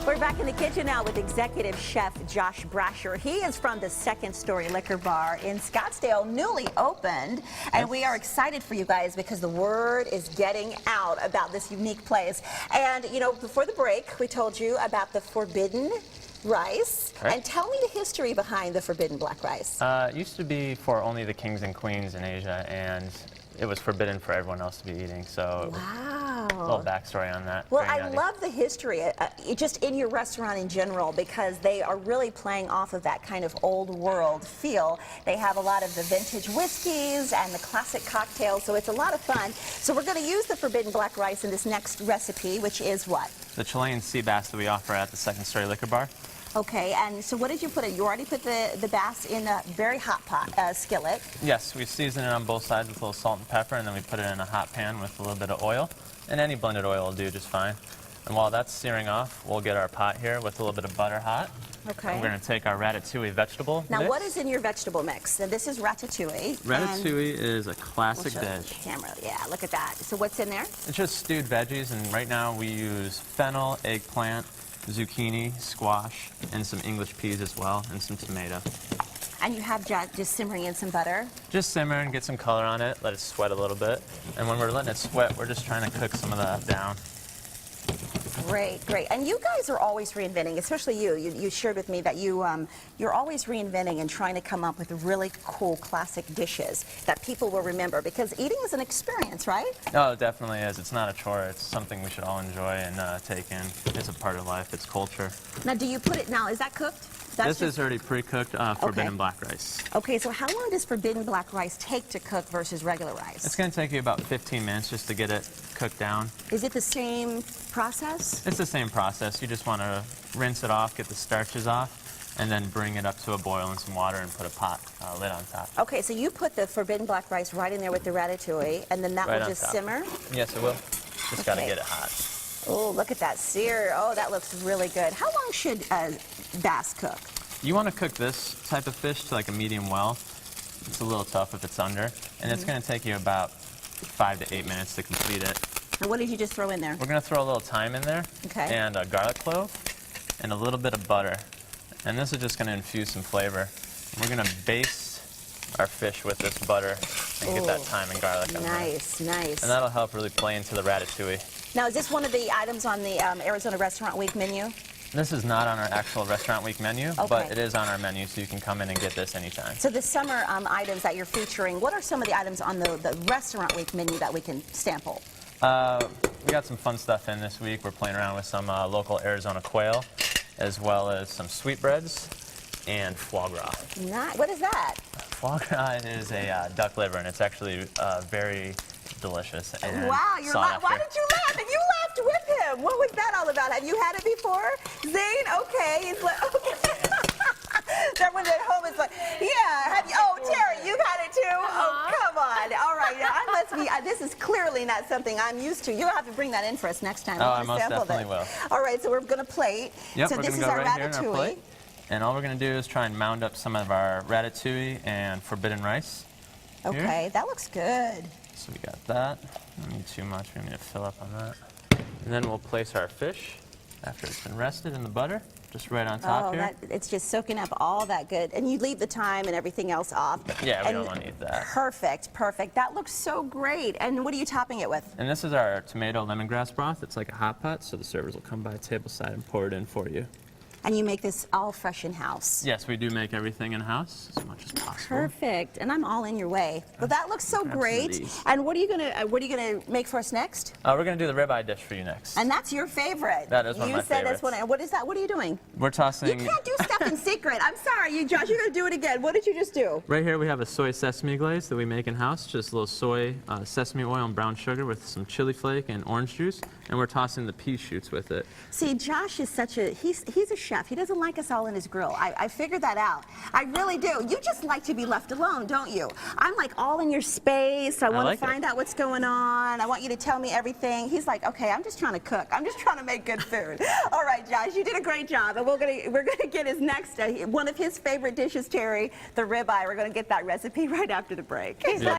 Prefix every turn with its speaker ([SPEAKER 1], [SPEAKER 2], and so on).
[SPEAKER 1] We're back in the kitchen now with executive chef Josh Brasher. He is from the Second Story Liquor Bar in Scottsdale, newly opened. And we are excited for you guys because the word is getting out about this unique place. And, you know, before the break, we told you about the forbidden rice.
[SPEAKER 2] Right.
[SPEAKER 1] And tell me the history behind the forbidden black rice.
[SPEAKER 2] It used to be for only the kings and queens in Asia, and it was forbidden for everyone else to be eating. So
[SPEAKER 1] Wow.
[SPEAKER 2] a little backstory on that.
[SPEAKER 1] Well,
[SPEAKER 2] Very
[SPEAKER 1] I
[SPEAKER 2] nutty.
[SPEAKER 1] love the history, just in your restaurant in general, because they are really playing off of that kind of old world feel. They have a lot of the vintage whiskeys and the classic cocktails, so it's a lot of fun. So we're going to use the forbidden black rice in this next recipe, which is what?
[SPEAKER 2] The Chilean Sea Bass that we offer at the Second Story Liquor Bar.
[SPEAKER 1] Okay, and so what did you put in? You already put the bass in a very hot pot, skillet.
[SPEAKER 2] Yes, we season it on both sides with a little salt and pepper, and then we put it in a hot pan with a little bit of oil. And any blended oil will do just fine. And while that's searing off, we'll get our pot here with a little bit of butter hot.
[SPEAKER 1] Okay.
[SPEAKER 2] And we're going to take our Ratatouille vegetable
[SPEAKER 1] Now,
[SPEAKER 2] mix.
[SPEAKER 1] what is in your vegetable mix? And this is Ratatouille.
[SPEAKER 2] Ratatouille is a classic
[SPEAKER 1] We'll show the
[SPEAKER 2] dish.
[SPEAKER 1] camera. Yeah, look at that. So what's in there?
[SPEAKER 2] It's just stewed veggies, and right now we use fennel, eggplant, zucchini, squash, and some English peas as well, and some tomato.
[SPEAKER 1] And you have just simmering in some butter.
[SPEAKER 2] Just simmer and get some color on it, let it sweat a little bit. And when we're letting it sweat, we're just trying to cook some of that down.
[SPEAKER 1] Great, great. And you guys are always reinventing, especially you. You shared with me that you're always reinventing and trying to come up with really cool classic dishes that people will remember, because eating is an experience, right?
[SPEAKER 2] Oh, it definitely is. It's not a chore. It's something we should all enjoy and take in. It's a part of life. It's culture.
[SPEAKER 1] Now, do you put it, now, is that cooked?
[SPEAKER 2] This is already pre-cooked forbidden black rice.
[SPEAKER 1] Okay, so how long does forbidden black rice take to cook versus regular rice?
[SPEAKER 2] It's going to take you about 15 minutes just to get it cooked down.
[SPEAKER 1] Is it the same process?
[SPEAKER 2] It's the same process. You just want to rinse it off, get the starches off, and then bring it up to a boil in some water and put a pot lid on top.
[SPEAKER 1] Okay, so you put the forbidden black rice right in there with the ratatouille, and then that
[SPEAKER 2] Right
[SPEAKER 1] will
[SPEAKER 2] on
[SPEAKER 1] just
[SPEAKER 2] top.
[SPEAKER 1] simmer?
[SPEAKER 2] Yes, it will. Just got to
[SPEAKER 1] Okay.
[SPEAKER 2] get it hot.
[SPEAKER 1] Oh, look at that sear. Oh, that looks really good. How long should bass cook?
[SPEAKER 2] You want to cook this type of fish to like a medium well. It's a little tough if it's under, and it's going to take you about 5 to 8 minutes to complete it.
[SPEAKER 1] And what did you just throw in there?
[SPEAKER 2] We're going to throw a little thyme in there,
[SPEAKER 1] Okay.
[SPEAKER 2] and a garlic clove, and a little bit of butter. And this is just going to infuse some flavor. And we're going to baste our fish with this butter and get that
[SPEAKER 1] Ooh,
[SPEAKER 2] thyme and garlic on there.
[SPEAKER 1] Nice, nice.
[SPEAKER 2] And that'll help really play into the ratatouille.
[SPEAKER 1] Now, is this one of the items on the Arizona Restaurant Week menu?
[SPEAKER 2] This is not on our actual Restaurant Week menu,
[SPEAKER 1] Okay.
[SPEAKER 2] but it is on our menu, so you can come in and get this anytime.
[SPEAKER 1] So the summer items that you're featuring, what are some of the items on the Restaurant Week menu that we can sample?
[SPEAKER 2] We got some fun stuff in this week. We're playing around with some local Arizona quail, as well as some sweetbreads and foie gras.
[SPEAKER 1] What is that?
[SPEAKER 2] Foie gras is a duck liver, and it's actually very delicious and
[SPEAKER 1] Wow, you're
[SPEAKER 2] sought
[SPEAKER 1] why
[SPEAKER 2] after.
[SPEAKER 1] did you laugh? And you laughed with him. What was that all about? Have you had it before? Zane? Okay. He's like, okay. Everyone at home is like, yeah. Have you, oh, Terry, you've had it too? Oh, come on. All right. Now, I must be, this is clearly not something I'm used to. You'll have to bring that in for us next time.
[SPEAKER 2] Oh,
[SPEAKER 1] I
[SPEAKER 2] I most
[SPEAKER 1] sample
[SPEAKER 2] definitely will.
[SPEAKER 1] All right, so we're going to plate.
[SPEAKER 2] Yep,
[SPEAKER 1] So
[SPEAKER 2] we're
[SPEAKER 1] this
[SPEAKER 2] going
[SPEAKER 1] is
[SPEAKER 2] to go
[SPEAKER 1] our
[SPEAKER 2] right here in our
[SPEAKER 1] ratatouille.
[SPEAKER 2] plate. And all we're going to do is try and mound up some of our ratatouille and forbidden rice.
[SPEAKER 1] Okay,
[SPEAKER 2] Here.
[SPEAKER 1] that looks good.
[SPEAKER 2] So we got that. Don't need too much. We need to fill up on that. And then we'll place our fish after it's been rested in the butter, just right on top here.
[SPEAKER 1] It's just soaking up all that good. And you leave the thyme and everything else off.
[SPEAKER 2] Yeah, we
[SPEAKER 1] And
[SPEAKER 2] don't want to eat that.
[SPEAKER 1] Perfect, perfect. That looks so great. And what are you topping it with?
[SPEAKER 2] And this is our tomato lemongrass broth. It's like a hot pot, so the servers will come by tableside and pour it in for you.
[SPEAKER 1] And you make this all fresh in-house.
[SPEAKER 2] Yes, we do make everything in-house as much as possible.
[SPEAKER 1] Perfect. And I'm all in your way. Well, that looks so great.
[SPEAKER 2] Absolutely.
[SPEAKER 1] And what are you gonna make for us next?
[SPEAKER 2] We're going to do the ribeye dish for you next.
[SPEAKER 1] And that's your favorite.
[SPEAKER 2] That is one of my
[SPEAKER 1] You said that's
[SPEAKER 2] favorites.
[SPEAKER 1] one. And what is that? What are you doing?
[SPEAKER 2] We're tossing...
[SPEAKER 1] You can't do stuff in secret. I'm sorry, you Josh. You're gonna do it again. What did you just do?
[SPEAKER 2] Right here we have a soy sesame glaze that we make in-house, just a little soy, sesame oil and brown sugar with some chili flake and orange juice, and we're tossing the pea shoots with it.
[SPEAKER 1] See, Josh is he's a chef. He doesn't like us all in his grill. I figured that out. I really do. You just like to be left alone, don't you? I'm like all in your space. I want
[SPEAKER 2] like
[SPEAKER 1] to find out what's going on. I want you to tell me everything. He's like, okay, I'm just trying to cook. I'm just trying to make good food. All right, Josh, you did a great job. And we're gonna get his next one of his favorite dishes, Terry, the ribeye. We're gonna get that recipe right after the break.